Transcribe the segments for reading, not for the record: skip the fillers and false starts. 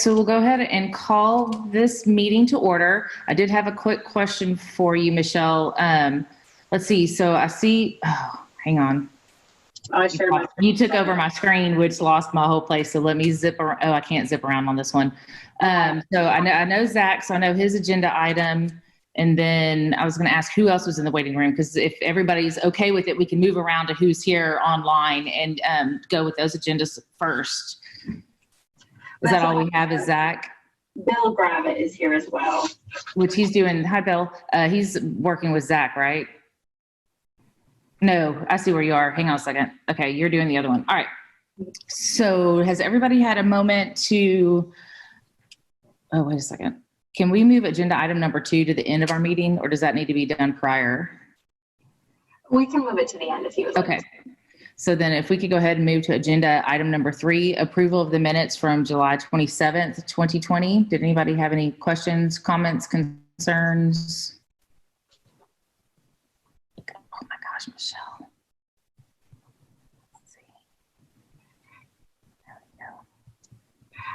So we'll go ahead and call this meeting to order. I did have a quick question for you, Michelle. Let's see. So I see, hang on. You took over my screen, which lost my whole place. So let me zip around. Oh, I can't zip around on this one. So I know Zach, so I know his agenda item. And then I was going to ask who else was in the waiting room, because if everybody's okay with it, we can move around to who's here online and go with those agendas first. Is that all we have is Zach? Bill Gravitt is here as well. Which he's doing. Hi, Bill. He's working with Zach, right? No, I see where you are. Hang on a second. Okay, you're doing the other one. All right. So has everybody had a moment to, oh, wait a second. Can we move agenda item number 2 to the end of our meeting, or does that need to be done prior? We can move it to the end if you would like. Okay. So then if we could go ahead and move to agenda item number 3, approval of the minutes from July 27th, 2020. Did anybody have any questions, comments, concerns? Oh my gosh, Michelle. Let's see. There we go.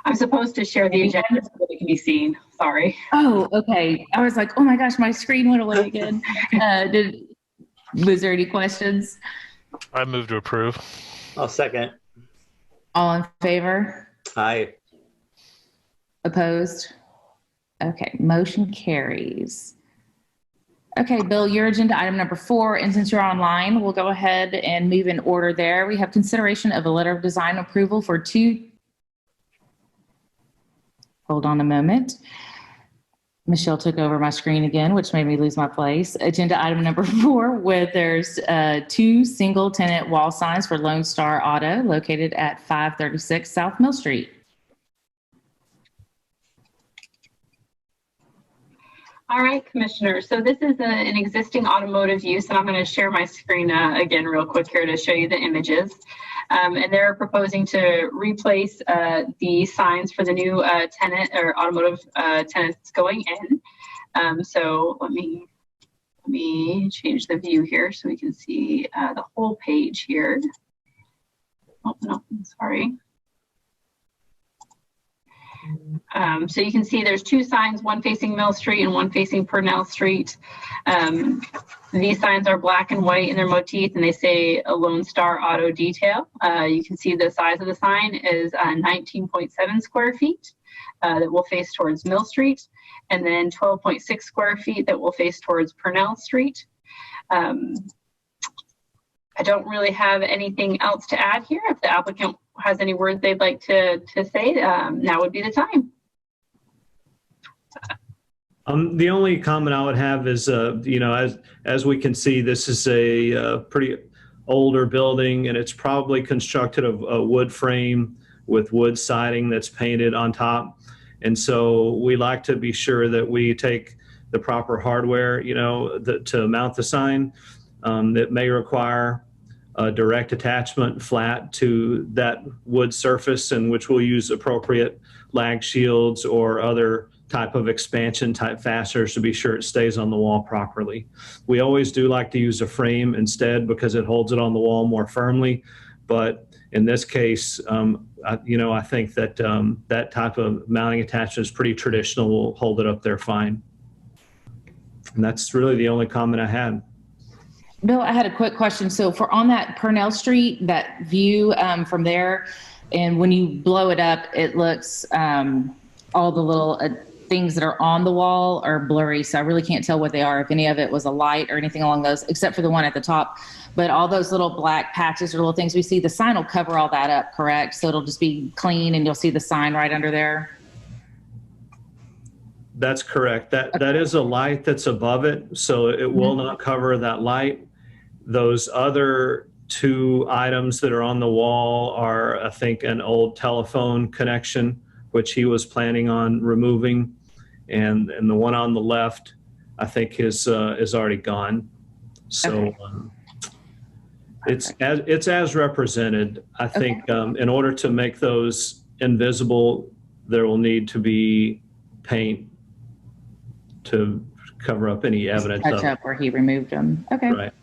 I'm supposed to share the agenda so that it can be seen. Sorry. Oh, okay. I was like, oh my gosh, my screen went away again. Was there any questions? I move to approve. I'll second. All in favor? Aye. Opposed? Okay, motion carries. Okay, Bill, your agenda item number 4, and since you're online, we'll go ahead and move in order there. We have consideration of a letter of design approval for 2. Hold on a moment. Michelle took over my screen again, which made me lose my place. Agenda item number 4, where there's 2 single tenant wall signs for Lone Star Auto located at 536 South Mill Street. All right, Commissioner. So this is an existing automotive use, and I'm going to share my screen again real quick here to show you the images. And they're proposing to replace the signs for the new tenant or automotive tenants going in. So let me change the view here so we can see the whole page here. Oh, no, sorry. So you can see there's 2 signs, one facing Mill Street and one facing Purnell Street. These signs are black and white in their motif, and they say a Lone Star Auto Detail. You can see the size of the sign is 19.7 square feet that will face towards Mill Street, and then 12.6 square feet that will face towards Purnell Street. I don't really have anything else to add here. If the applicant has any words they'd like to say, now would be the time. The only comment I would have is, you know, as we can see, this is a pretty older building, and it's probably constructed of a wood frame with wood siding that's painted on top. And so we like to be sure that we take the proper hardware, you know, to mount the sign. That may require a direct attachment flat to that wood surface, in which we'll use appropriate lag shields or other type of expansion type fasteners to be sure it stays on the wall properly. We always do like to use a frame instead because it holds it on the wall more firmly. But in this case, I think that that type of mounting attachment is pretty traditional. We'll hold it up there fine. And that's really the only comment I had. Bill, I had a quick question. So for on that Purnell Street, that view from there, and when you blow it up, it looks, all the little things that are on the wall are blurry. So I really can't tell what they are, if any of it was a light or anything along those, except for the one at the top. But all those little black patches or little things we see, the sign will cover all that up, correct? So it'll just be clean and you'll see the sign right under there? That's correct. That is a light that's above it, so it will not cover that light. Those other 2 items that are on the wall are, I think, an old telephone connection, which he was planning on removing, and the one on the left, I think, is already gone. So it's as represented. I think in order to make those invisible, there will need to be paint to cover up any evidence. Touch up where he removed them. Okay. Right.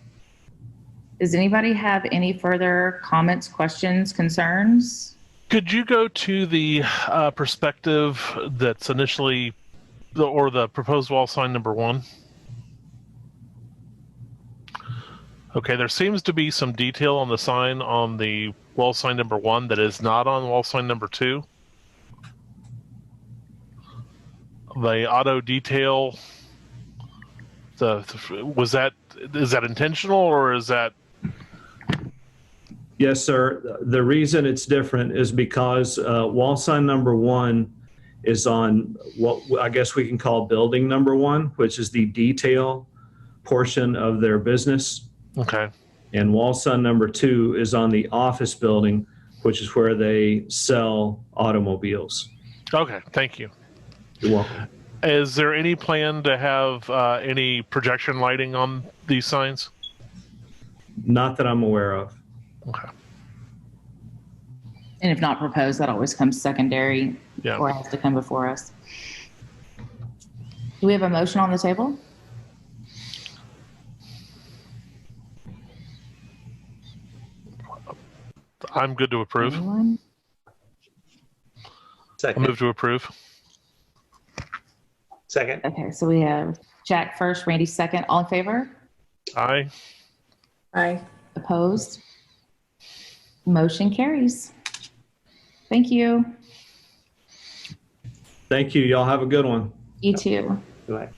Does anybody have any further comments, questions, concerns? Could you go to the perspective that's initially, or the proposed wall sign number 1? Okay, there seems to be some detail on the sign on the wall sign number 1 that is not on wall sign number 2. The auto detail, is that intentional, or is that? Yes, sir. The reason it's different is because wall sign number 1 is on what I guess we can call building number 1, which is the detail portion of their business. Okay. And wall sign number 2 is on the office building, which is where they sell automobiles. Okay, thank you. You're welcome. Is there any plan to have any projection lighting on these signs? Not that I'm aware of. Okay. And if not proposed, that always comes secondary, Yeah. or has to come before us. Do we have a motion on the table? I'm good to approve. Anyone? I Second. move to approve. Second. Okay, so we have Jack first, Randy second. All in favor? Aye. Aye. Opposed? Motion carries. Thank you. Thank you. Y'all have a good one. You too. Right.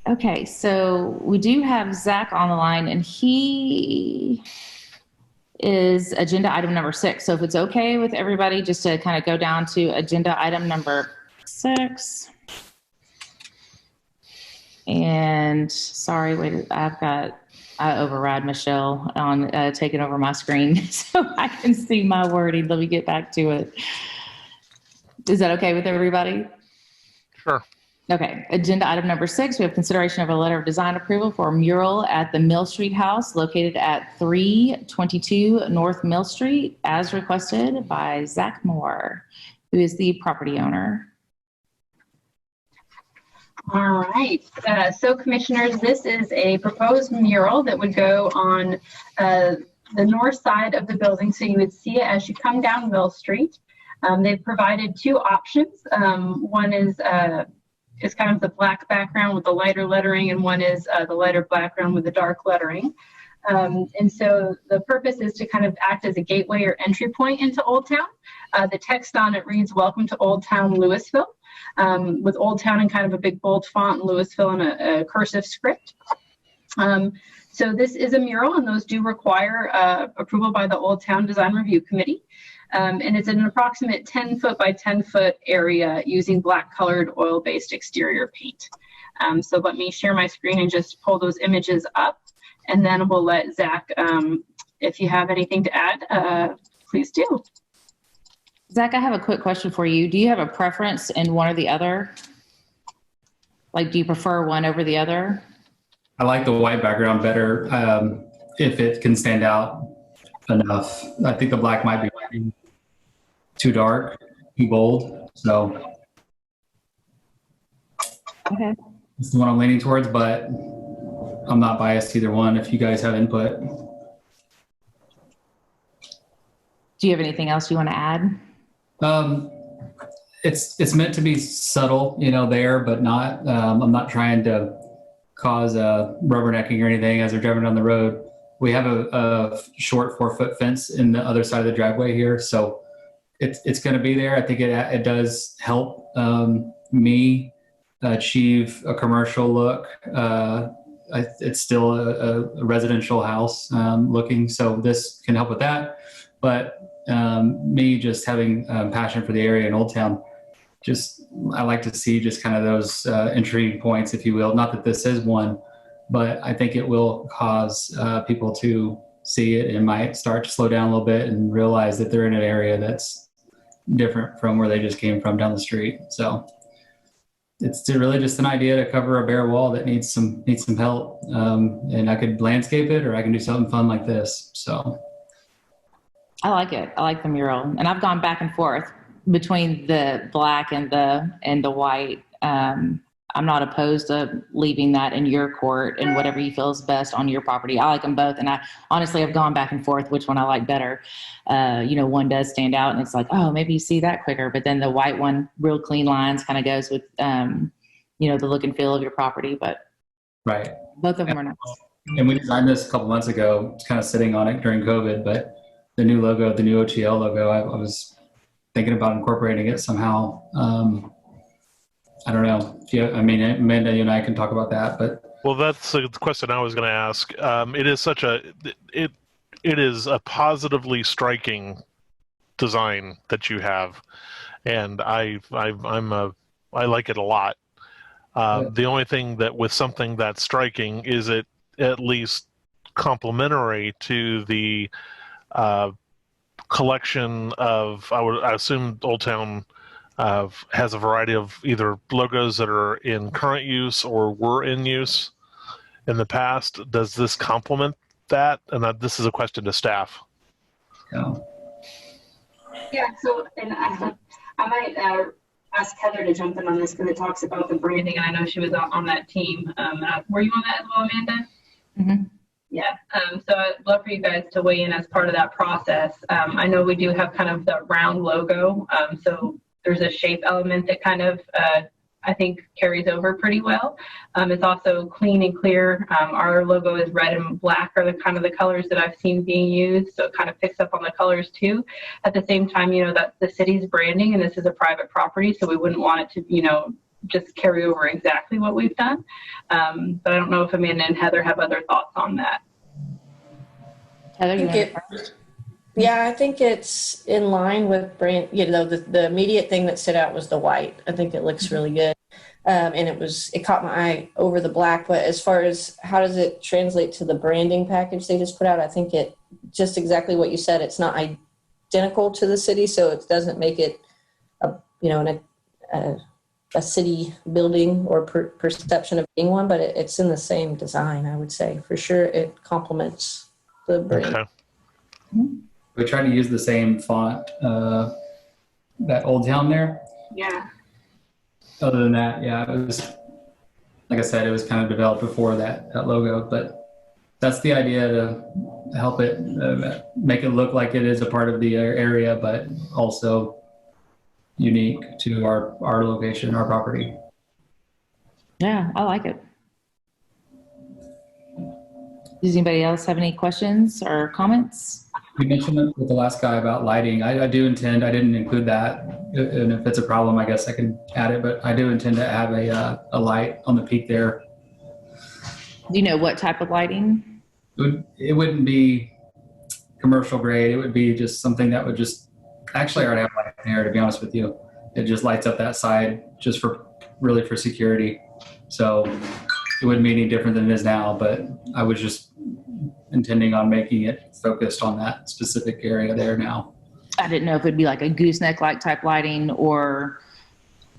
Okay, so we do have Zach on the line, and he is agenda item number 6. So if it's okay with everybody, just to kind of go down to agenda item number 6. And sorry, wait, I override Michelle on taking over my screen so I can see my wording. Let me get back to it. Is that okay with everybody? Sure. Okay, agenda item number 6, we have consideration of a letter of design approval for a mural at the Mill Street House located at 322 North Mill Street, as requested by Zach Moore, who is the property owner. All right, so commissioners, this is a proposed mural that would go on the north side of the building. So you would see it as you come down Mill Street. They've provided 2 options. One is kind of the black background with the lighter lettering, and one is the lighter background with the dark lettering. And so the purpose is to kind of act as a gateway or entry point into Old Town. The text on it reads, "Welcome to Old Town, Louisville," with Old Town in kind of a big bold font and Louisville in a cursive script. So this is a mural, and those do require approval by the Old Town Design Review Committee. And it's an approximate 10-foot by 10-foot area using black colored oil-based exterior paint. So let me share my screen and just pull those images up, and then we'll let Zach, if you have anything to add, please do. Zach, I have a quick question for you. Do you have a preference in one or the other? Like, do you prefer one over the other? I like the white background better if it can stand out enough. I think the black might be too dark, too bold. So Okay. it's the one I'm leaning towards, but I'm not biased either one if you guys have input. Do you have anything else you want to add? It's meant to be subtle, there, but not. I'm not trying to cause rubbernecking or anything as they're driving down the road. We have a short 4-foot fence in the other side of the driveway here, so it's going to be there. I think it does help me achieve a commercial look. It's still a residential house looking, so this can help with that. But me just having passion for the area in Old Town, I like to see just kind of those entry points, if you will. Not that this is one, but I think it will cause people to see it and might start to slow down a little bit and realize that they're in an area that's different from where they just came from down the street. So it's really just an idea to cover a bare wall that needs some help. And I could landscape it, or I can do something fun like this. So I like it. I like the mural, and I've gone back and forth between the black and the white. I'm not opposed to leaving that in your court and whatever you feel is best on your property. I like them both. And I honestly have gone back and forth which one I like better. One does stand out and it's like, oh, maybe you see that quicker. But then the white one, real clean lines, kind of goes with, the look and feel of your property. But right. Both of them are nice. And we designed this a couple months ago. It's kind of sitting on it during COVID, but the new logo, the new OTL logo, I was thinking about incorporating it somehow. I don't know. Amanda, you and I can talk about that, but. Well, that's the question I was going to ask. It is a positively striking design that you have, and I like it a lot. The only thing that with something that's striking is it at least complementary to the collection of, I assume Old Town has a variety of either logos that are in current use or were in use in the past. Does this complement that? And this is a question to staff. Yeah. Yeah. So, and I might ask Heather to jump in on this because it talks about the branding, and I know she was on that team. Were you on that as well, Amanda? Mm-hmm. Yeah. So I'd love for you guys to weigh in as part of that process. I know we do have kind of the round logo. So there's a shape element that kind of, I think, carries over pretty well. It's also clean and clear. Our logo is red and black are the kind of the colors that I've seen being used. So it kind of picks up on the colors too. At the same time, that's the city's branding, and this is a private property. So we wouldn't want it to, just carry over exactly what we've done. But I don't know if Amanda and Heather have other thoughts on that. Heather, you want to first? Yeah, I think it's in line with brand, the immediate thing that stood out was the white. I think it looks really good. And it caught my eye over the black, but as far as how does it translate to the branding package they just put out, I think it just exactly what you said. It's not identical to the city, so it doesn't make it a city building or perception of being one, but it's in the same design, I would say. For sure, it complements the brand. Okay. We tried to use the same font, that Old Town there. Yeah. Other than that, yeah, it was, like I said, it was kind of developed before that logo, but that's the idea, to help it make it look like it is a part of the area, but also unique to our location, our property. Yeah, I like it. Does anybody else have any questions or comments? You mentioned it with the last guy about lighting. I didn't include that. And if it's a problem, I guess I can add it, but I do intend to have a light on the peak there. Do you know what type of lighting? It wouldn't be commercial grade. It would be just something that would just, actually I already have light in there, to be honest with you. It just lights up that side just for security. So it wouldn't be any different than it is now, but I was just intending on making it focused on that specific area there now. I didn't know if it'd be like a gooseneck light type lighting, or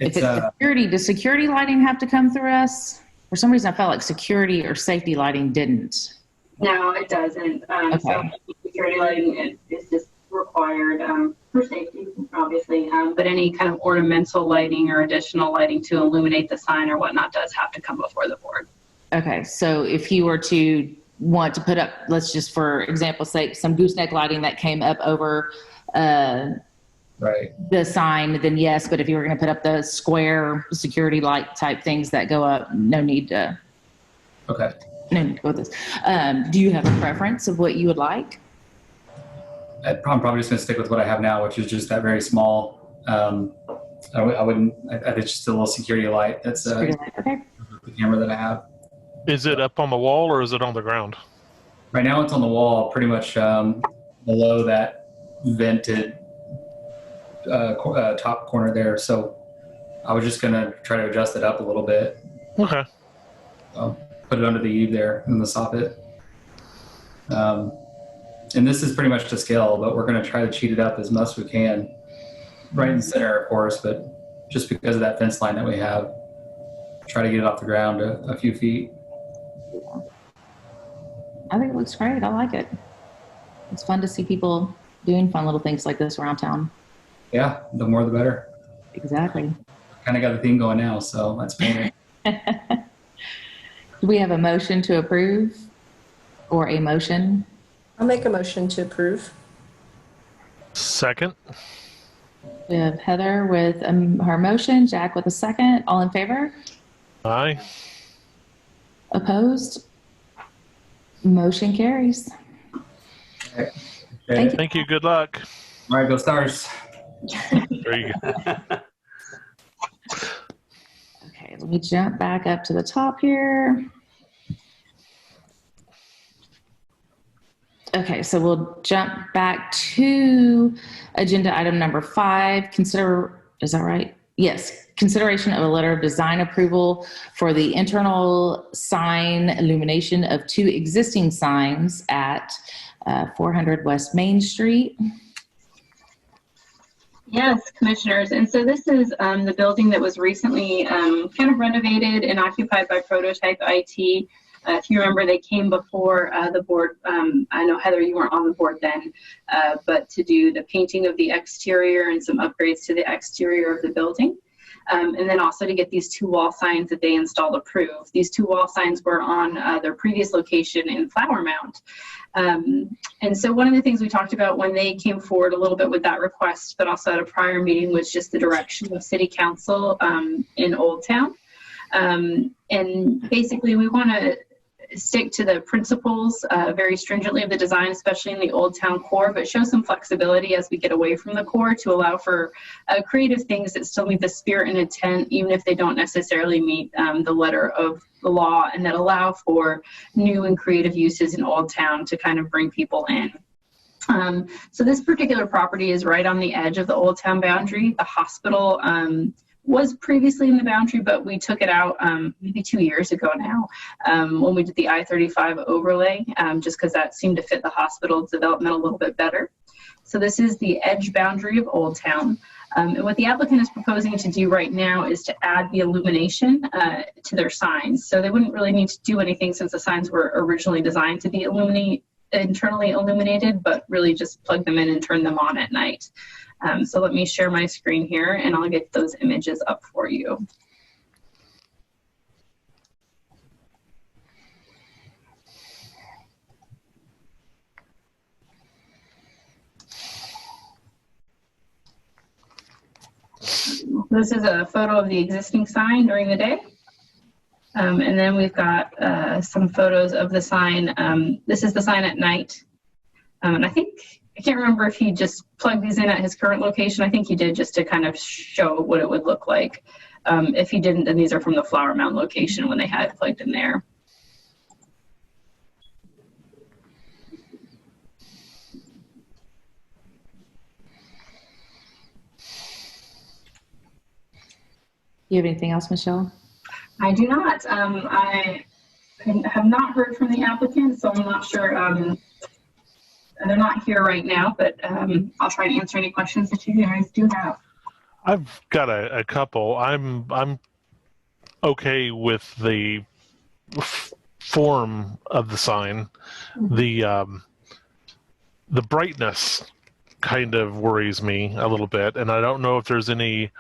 if it's security. Does security lighting have to come through us? For some reason, I felt like security or safety lighting didn't. No, it doesn't. Okay. So security lighting is just required for safety, obviously. But any kind of ornamental lighting or additional lighting to illuminate the sign or whatnot does have to come before the board. Okay, so if you were to want to put up, let's just for example's sake, some gooseneck lighting that came up over right, the sign, then yes. But if you were going to put up the square security light type things that go up, no need to. Okay. No need to go with this. Do you have a preference of what you would like? I'm probably just going to stick with what I have now, which is just that very small. I wouldn't. It's just a little security light. That's Security light. Okay. the camera that I have. Is it up on the wall or is it on the ground? Right now, it's on the wall, pretty much below that vented top corner there. So I was just going to try to adjust it up a little bit. Okay. Put it under the eave there in the soffit. And this is pretty much to scale, but we're going to try to cheat it up as much as we can. Right in the center, of course, but just because of that fence line that we have, try to get it off the ground a few feet. I think it looks great. I like it. It's fun to see people doing fun little things like this around town. Yeah, the more the better. Exactly. Kind of got the theme going now, so that's painted. Do we have a motion to approve or a motion? I'll make a motion to approve. Second. We have Heather with her motion, Jack with a second. All in favor? Aye. Opposed? Motion carries. Okay. Thank you. Thank you. Good luck. All right, go Stars. There you go. Okay, let me jump back up to the top here. Okay, so we'll jump back to agenda item number 5. Is that right? Yes, consideration of a letter of design approval for the internal sign illumination of 2 existing signs at 400 West Main Street. Yes, commissioners. And so this is the building that was recently kind of renovated and occupied by Prototype IT. If you remember, they came before the board. I know, Heather, you weren't on the board then, but to do the painting of the exterior and some upgrades to the exterior of the building. And then also to get these 2 wall signs that they installed approved. These 2 wall signs were on their previous location in Flower Mound. And so one of the things we talked about when they came forward a little bit with that request, but also at a prior meeting, was just the direction of City Council in Old Town. And basically we want to stick to the principles very stringently of the design, especially in the Old Town core, but show some flexibility as we get away from the core to allow for creative things that still meet the spirit and intent, even if they don't necessarily meet the letter of the law, and that allow for new and creative uses in Old Town to kind of bring people in. So this particular property is right on the edge of the Old Town boundary. The hospital was previously in the boundary, but we took it out maybe 2 years ago now when we did the I-35 overlay, just because that seemed to fit the hospital's development a little bit better. So this is the edge boundary of Old Town. And what the applicant is proposing to do right now is to add the illumination to their signs. So they wouldn't really need to do anything since the signs were originally designed to be internally illuminated, but really just plug them in and turn them on at night. So let me share my screen here and I'll get those images up for you. This is a photo of the existing sign during the day. And then we've got some photos of the sign. This is the sign at night. And I can't remember if he just plugged these in at his current location. I think he did, just to kind of show what it would look like. If he didn't, then these are from the Flower Mound location when they had it plugged in there. You have anything else, Michelle? I do not. I have not heard from the applicant, so I'm not sure. They're not here right now, but I'll try to answer any questions that you guys do have. I've got a couple. I'm okay with the form of the sign. Mm-hmm. The brightness kind of worries me a little bit, and I don't know if there's any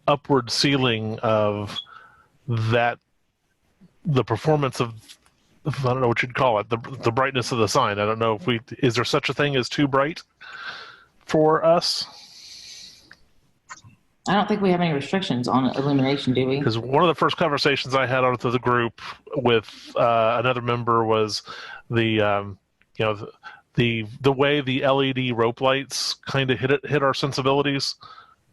upward ceiling of that, the performance of, I don't know what you'd call it, the brightness of the sign. I don't know if is there such a thing as too bright for us? I don't think we have any restrictions on illumination, do we? Because one of the first conversations I had out of the group with another member was the way the LED rope lights kind of hit our sensibilities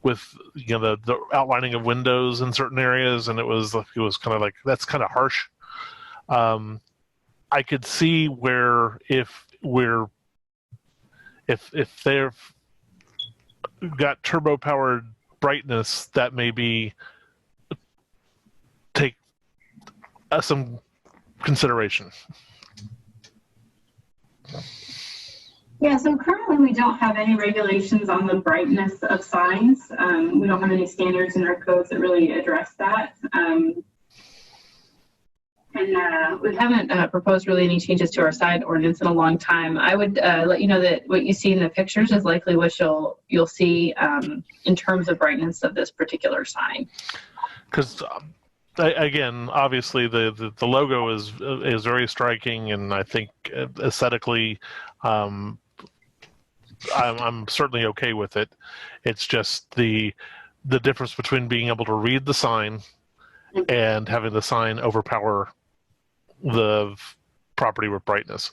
with the outlining of windows in certain areas, and it was kind of like, that's kind of harsh. I could see where if they've got turbo powered brightness, that maybe take some consideration. Yeah, so currently we don't have any regulations on the brightness of signs. We don't have any standards in our codes that really address that. And we haven't proposed really any changes to our sign ordinance in a long time. I would let you know that what you see in the pictures is likely what you'll see in terms of brightness of this particular sign. Because again, obviously the logo is very striking, and I think aesthetically, I'm certainly okay with it. It's just the difference between being able to read the sign and having the sign overpower the property with brightness.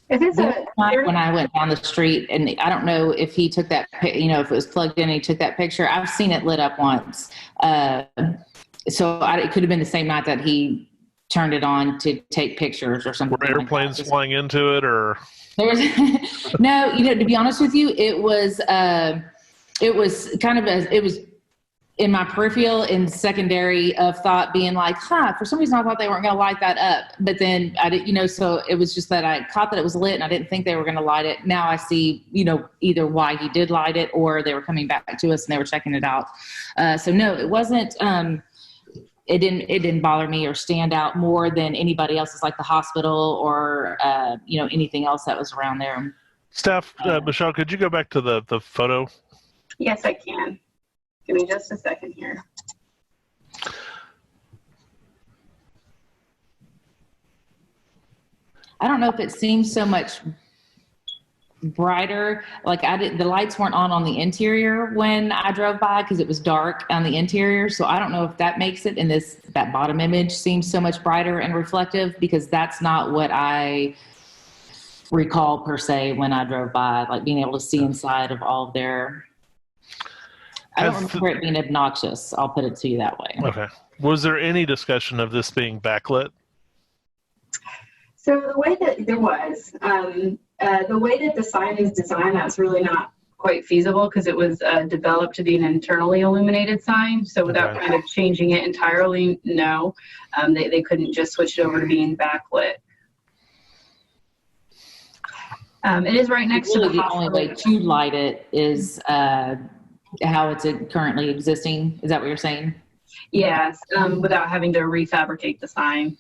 If it's when I went down the street, and I don't know if he took that, if it was plugged in and he took that picture. I've seen it lit up once. So it could have been the same night that he turned it on to take pictures or something. Were airplanes flying into it, or? There was no, to be honest with you, it was kind of it was in my peripheral and secondary of thought being like, for some reason I thought they weren't going to light that up. But then I didn't, so it was just that I caught that it was lit and I didn't think they were going to light it. Now I see, either why he did light it or they were coming back to us and they were checking it out. So no, it wasn't, it didn't bother me or stand out more than anybody else's, like the hospital or, anything else that was around there. Staff, Michelle, could you go back to the photo? Yes, I can. Give me just a second here. I don't know if it seems so much brighter. Like the lights weren't on the interior when I drove by because it was dark on the interior. So I don't know if that makes it, and that bottom image seems so much brighter and reflective, because that's not what I recall per se when I drove by, like being able to see inside of all of their. I don't remember it being obnoxious. I'll put it to you that way. Okay. Was there any discussion of this being backlit? So the way that there was, the way that the sign is designed, that's really not quite feasible because it was developed to be an internally illuminated sign. So without kind of changing it entirely, no, they couldn't just switch it over to being backlit. It is right next to the hospital. The only way to light it is how it's currently existing. Is that what you're saying? Yes, without having to refabricate the sign.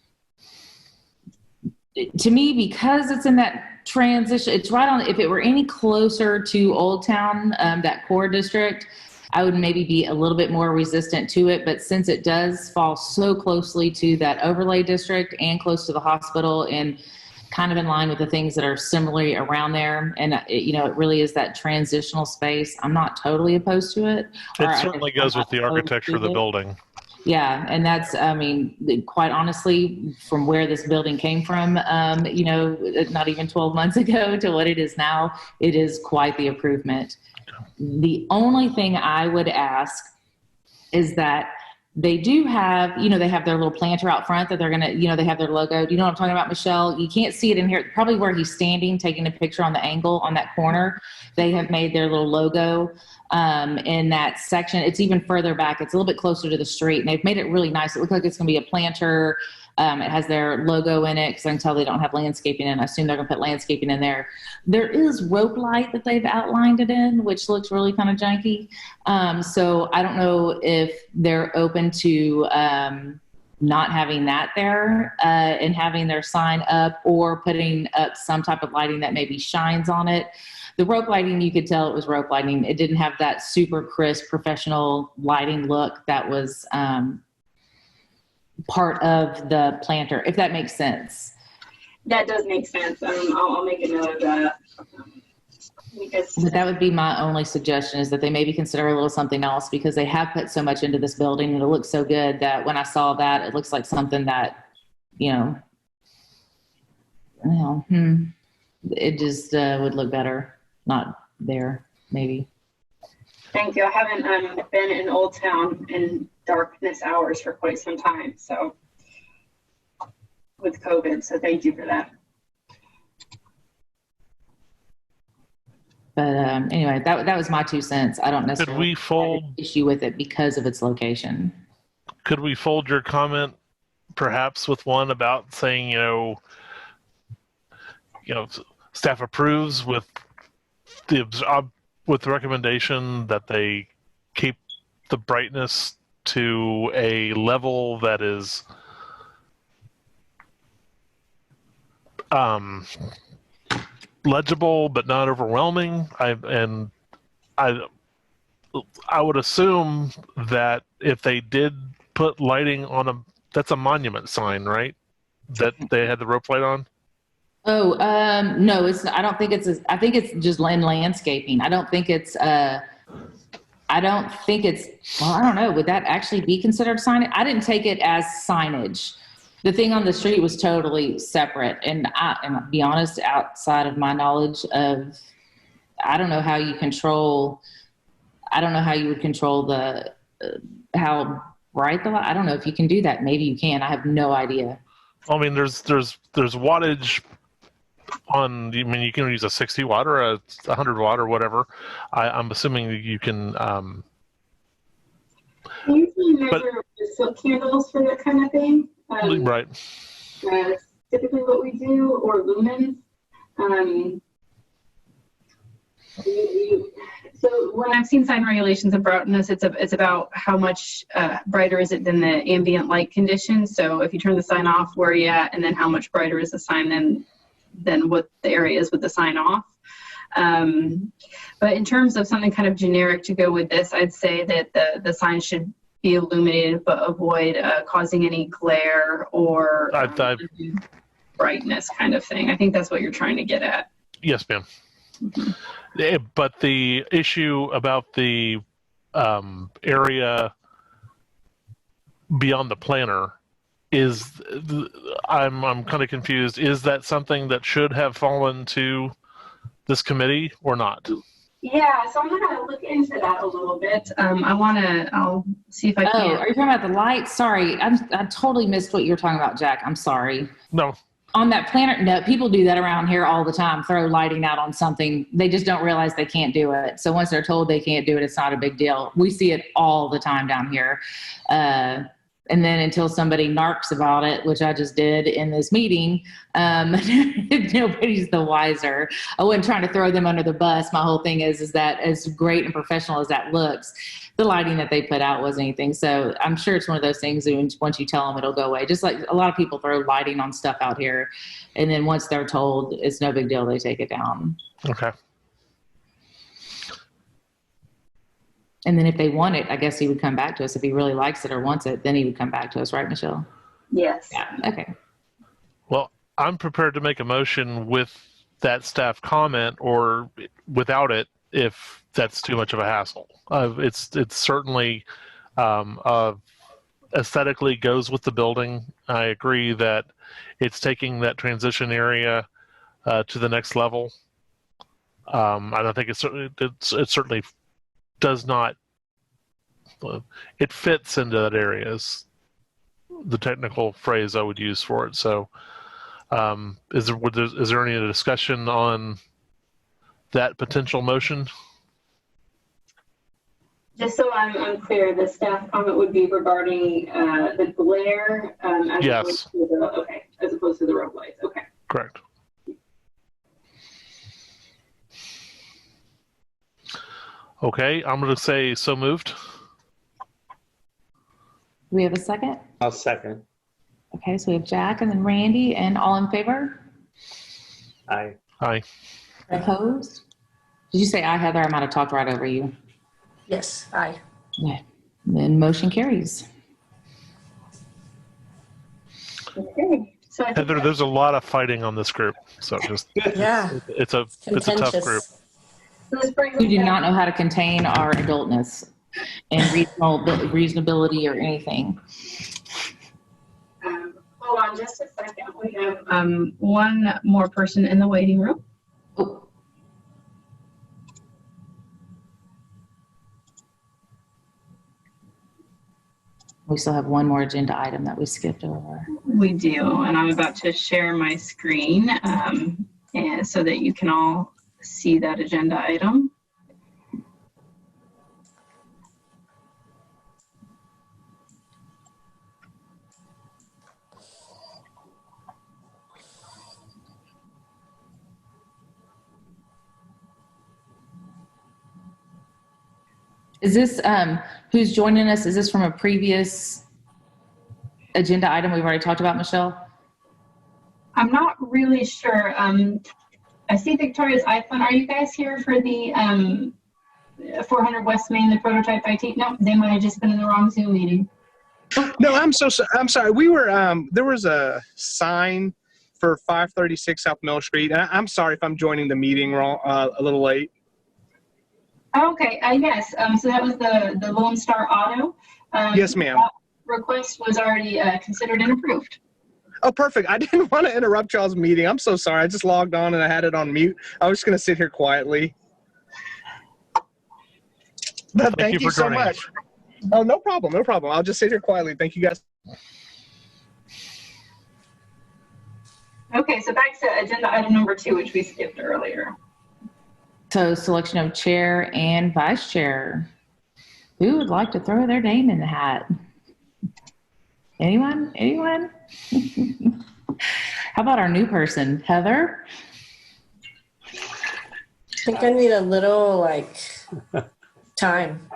To me, because it's in that transition, it's right on. If it were any closer to Old Town, that core district, I would maybe be a little bit more resistant to it. But since it does fall so closely to that overlay district and close to the hospital and kind of in line with the things that are similarly around there, and it really is that transitional space, I'm not totally opposed to it. It certainly goes with the architecture of the building. Yeah, and that's, quite honestly, from where this building came from, not even 12 months ago to what it is now, it is quite the improvement. The only thing I would ask is that they do have, they have their little planter out front that they're going to, they have their logo. Do you know what I'm talking about, Michelle? You can't see it in here. Probably where he's standing, taking a picture on the angle on that corner. They have made their little logo in that section. It's even further back. It's a little bit closer to the street, and they've made it really nice. It looks like it's going to be a planter. It has their logo in it because I can tell they don't have landscaping in. I assume they're going to put landscaping in there. There is rope light that they've outlined it in, which looks really kind of janky. So I don't know if they're open to not having that there and having their sign up, or putting up some type of lighting that maybe shines on it. The rope lighting, you could tell it was rope lighting. It didn't have that super crisp professional lighting look that was part of the planter, if that makes sense. That does make sense. I'll make a note of that. But that would be my only suggestion, is that they maybe consider a little something else, because they have put so much into this building and it looks so good that when I saw that, it looks like something that, it just would look better. Not there, maybe. Thank you. I haven't been in Old Town in darkness hours for quite some time, so with COVID, so thank you for that. But anyway, that was my 2 cents. I don't necessarily have an issue with it because of its location. Could we fold your comment perhaps with one about saying, staff approves with the recommendation that they keep the brightness to a level that is legible but not overwhelming. I I would assume that if they did put lighting on that's a monument sign, right? That they had the rope light on? Oh, no, I don't think I think it's just landscaping. I don't think it's, well, I don't know. Would that actually be considered signage? I didn't take it as signage. The thing on the street was totally separate. And to be honest, outside of my knowledge of, I don't know how you would control how bright the light. I don't know if you can do that. Maybe you can. I have no idea. I mean, there's wattage on. I mean, you can use a 60 watt or a 100 watt or whatever. I'm assuming that you can. We usually measure silk candles for that kind of thing. Right. Typically, what we do, or lumens. So when I've seen sign regulations of brightness, it's about how much brighter is it than the ambient light conditions. So if you turn the sign off, where are you at, and then how much brighter is the sign than what the area is with the sign off. But in terms of something kind of generic to go with this, I'd say that the sign should be illuminated but avoid causing any glare or brightness kind of thing. I think that's what you're trying to get at. Yes, ma'am. Mm-hmm. But the issue about the area beyond the planter is, I'm kind of confused. Is that something that should have fallen to this committee or not? Yeah, so I'm gonna look into that a little bit. I'll see if I can. Oh, are you talking about the lights? Sorry, I totally missed what you were talking about, Jack. I'm sorry. No. On that planter, no, people do that around here all the time, throw lighting out on something. They just don't realize they can't do it. So once they're told they can't do it, it's not a big deal. We see it all the time down here. And then until somebody narks about it, which I just did in this meeting, nobody's the wiser. I wasn't trying to throw them under the bus. My whole thing is that as great and professional as that looks, the lighting that they put out wasn't anything. So I'm sure it's one of those things that once you tell them, it'll go away. Just like a lot of people throw lighting on stuff out here. And then once they're told it's no big deal, they take it down. Okay. And then if they want it, I guess he would come back to us. If he really likes it or wants it, then he would come back to us, right, Michelle? Yes. Yeah. Okay. Well, I'm prepared to make a motion with that staff comment or without it if that's too much of a hassle. It's certainly aesthetically goes with the building. I agree that it's taking that transition area to the next level. And I think it certainly does not. It fits into that area is the technical phrase I would use for it. So, is there any discussion on that potential motion? Just so I'm clear, the staff comment would be regarding the glare. Yes. As opposed to the rope lights. Okay. Correct. Okay, I'm going to say so moved. Do we have a second? I'll second. Okay, so we have Jack and then Randy, and all in favor? Aye. Aye. Opposed? Did you say aye, Heather? I might have talked right over you. Yes, aye. Yeah. Then motion carries. Okay. So Heather, there's a lot of fighting on this group, so just Yeah. it's a tough group. We do not know how to contain our adultness and reasonability or anything. Hold on just a second. We have one more person in the waiting room. Oh. We still have one more agenda item that we skipped over. We do, and I'm about to share my screen and so that you can all see that agenda item. Is this, who's joining us, is this from a previous agenda item we've already talked about, Michelle? I'm not really sure. I see Victoria's iPhone. Are you guys here for the 400 West Main, the prototype IT. No, they might have just been in the wrong Zoom meeting. No, I'm sorry. We were there was a sign for 536 South Mill Street. I'm sorry if I'm joining the meeting wrong, a little late. Okay. Yes. So that was the Lone Star Auto. Yes, ma'am. Request was already considered and approved. Oh, perfect. I didn't want to interrupt y'all's meeting. I'm so sorry. I just logged on and I had it on mute. I was just going to sit here quietly. But thank you so much. Oh, no problem. No problem. I'll just sit here quietly. Thank you, guys. Okay, so back to agenda item number 2, which we skipped earlier. So selection of chair and vice chair. Who would like to throw their name in the hat? Anyone? Anyone? How about our new person, Heather? I think I need a little time.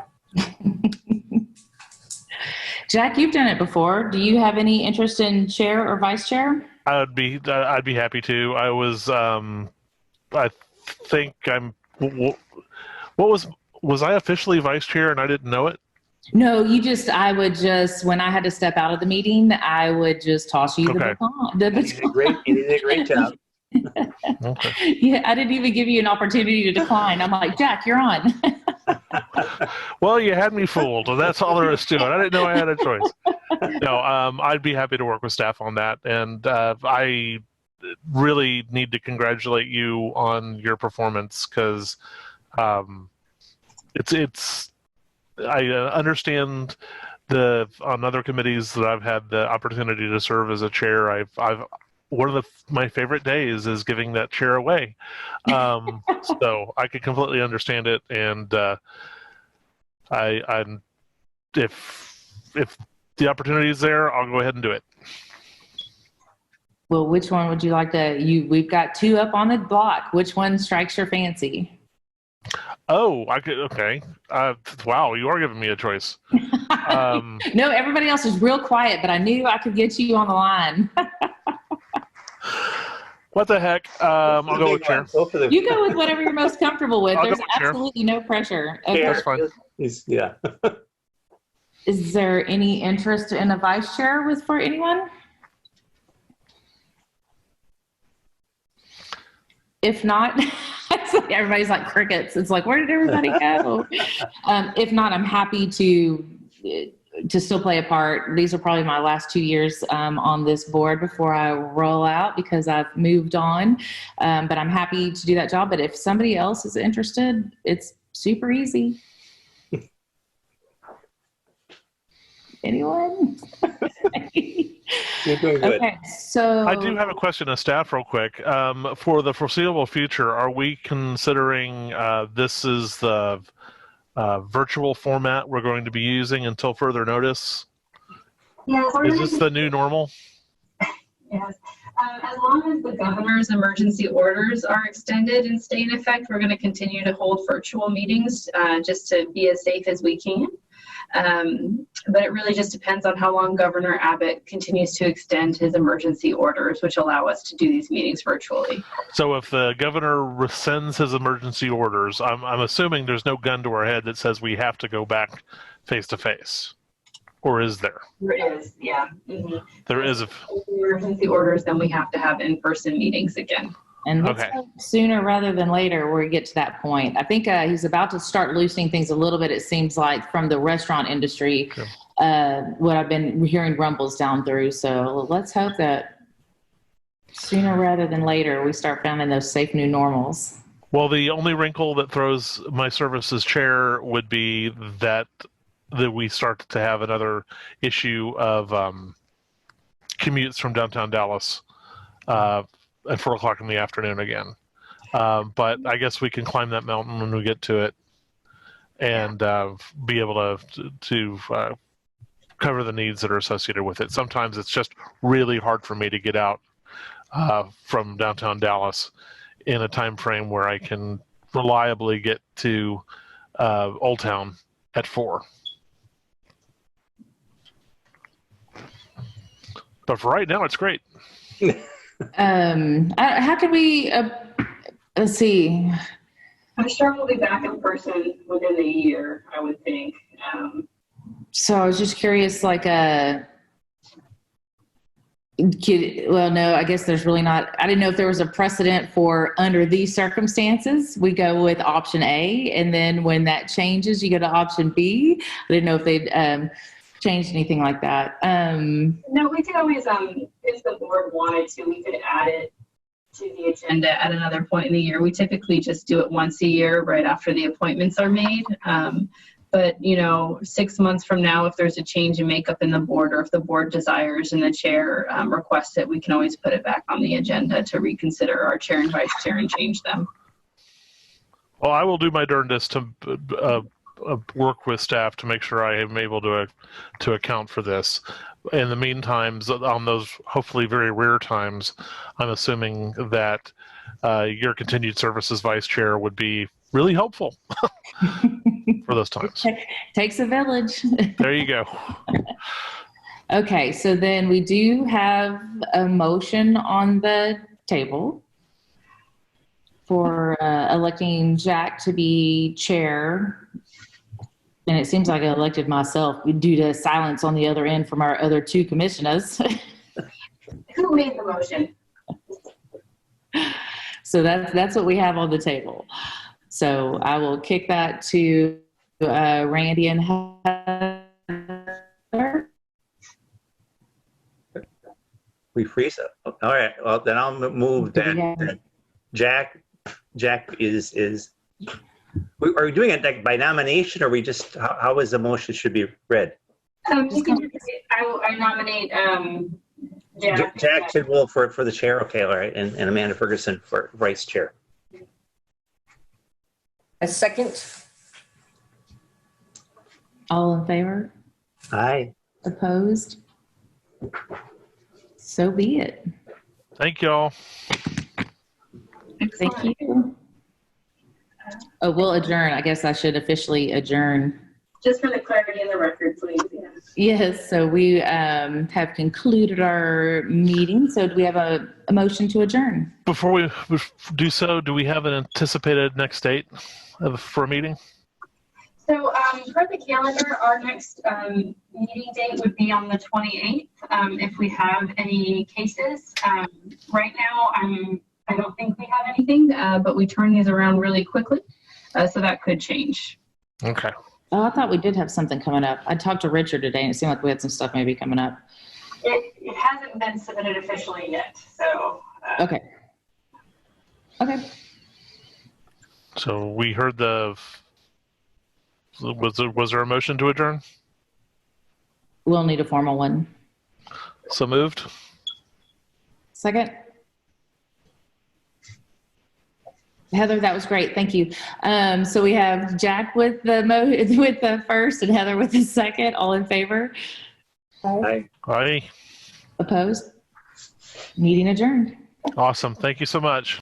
Jack, you've done it before. Do you have any interest in chair or vice chair? I'd be happy to. I was I think I'm. What was I officially vice chair and I didn't know it? No, I would just, when I had to step out of the meeting, I would just toss you the baton. You did a great job. Okay. Yeah, I didn't even give you an opportunity to decline. I'm like, Jack, you're on. Well, you had me fooled. That's all there is to it. I didn't know I had a choice. No, I'd be happy to work with staff on that. And I really need to congratulate you on your performance because it's I understand on other committees that I've had the opportunity to serve as a chair. I've one of my favorite days is giving that chair away. So I could completely understand it, and I'm if the opportunity is there, I'll go ahead and do it. Well, which one would you like to? We've got 2 up on the block. Which one strikes your fancy? Oh, I could. Okay. Wow, you are giving me a choice. No, everybody else is real quiet, but I knew I could get you on the line. What the heck? I'll go with chair. You go with whatever you're most comfortable with. There's absolutely no pressure. Okay. That's fine. Yeah. Is there any interest in a vice chair for anyone? If not, everybody's like crickets. It's like, where did everybody go? If not, I'm happy to still play a part. These are probably my last 2 years on this board before I roll out because I've moved on. But I'm happy to do that job. But if somebody else is interested, it's super easy. Anyone? You're doing good. Okay, so I do have a question of staff real quick. For the foreseeable future, are we considering this is the virtual format we're going to be using until further notice? Yes. Is this the new normal? Yes. As long as the governor's emergency orders are extended and stay in effect, we're going to continue to hold virtual meetings just to be as safe as we can. But it really just depends on how long Governor Abbott continues to extend his emergency orders, which allow us to do these meetings virtually. So if the governor rescinds his emergency orders, I'm assuming there's no gun to our head that says we have to go back face to face, or is there? There is, yeah. Mm-hmm. There is. Emergency orders, then we have to have in-person meetings again. And let's hope sooner rather than later we get to that point. I think he's about to start loosening things a little bit, it seems like, from the restaurant industry, what I've been hearing rumbles down through. So let's hope that sooner rather than later we start finding those safe new normals. Well, the only wrinkle that throws my service as chair would be that we start to have another issue of commutes from downtown Dallas at 4 o'clock in the afternoon again. But I guess we can climb that mountain when we get to it and be able to cover the needs that are associated with it. Sometimes it's just really hard for me to get out from downtown Dallas in a time frame where I can reliably get to Old Town at 4. But for right now, it's great. How can we, let's see. I'm sure we'll be back in person within the year, I would think. So I was just curious, like well, no, I guess there's really not. I didn't know if there was a precedent for under these circumstances, we go with option A, and then when that changes, you go to option B. I didn't know if they'd changed anything like that. No, we could always, if the board wanted to, we could add it to the agenda at another point in the year. We typically just do it once a year, right after the appointments are made. But, 6 months from now, if there's a change in makeup in the board, or if the board desires and the chair requests it, we can always put it back on the agenda to reconsider our chair and vice chair and change them. Well, I will do my darndest to work with staff to make sure I am able to account for this. In the meantime, on those hopefully very rare times, I'm assuming that your continued service as vice chair would be really helpful for those times. Takes a village. There you go. Okay, so then we do have a motion on the table for electing Jack to be chair. And it seems like I elected myself due to silence on the other end from our other two commissioners. Who made the motion? So that's what we have on the table. So I will kick that to Randy and Heather. We freeze up. All right. Well, then I'll move that. Jack is. Are we doing it by nomination, or we just how is the motion should be read? You can just, I nominate Jack. Jack Tidwell for the chair. Okay, all right, and Amanda Ferguson for vice chair. A second. All in favor? Aye. Opposed? So be it. Thank y'all. Thank you. Oh, we'll adjourn. I guess I should officially adjourn. Just for the clarity in the record, please. Yeah. Yes, so we have concluded our meeting. So do we have a motion to adjourn? Before we do so, do we have an anticipated next date for a meeting? So for the calendar, our next meeting date would be on the 28th. If we have any cases, right now I don't think we have anything, but we turn these around really quickly, so that could change. Okay. Oh, I thought we did have something coming up. I talked to Richard today, and it seemed like we had some stuff maybe coming up. It hasn't been submitted officially yet, so. Okay. Okay. So we heard was there a motion to adjourn? We'll need a formal one. So moved. Second. Heather, that was great. Thank you. So we have Jack with the first and Heather with the second. All in favor? Aye. Aye. Opposed? Meeting adjourned. Awesome. Thank you so much.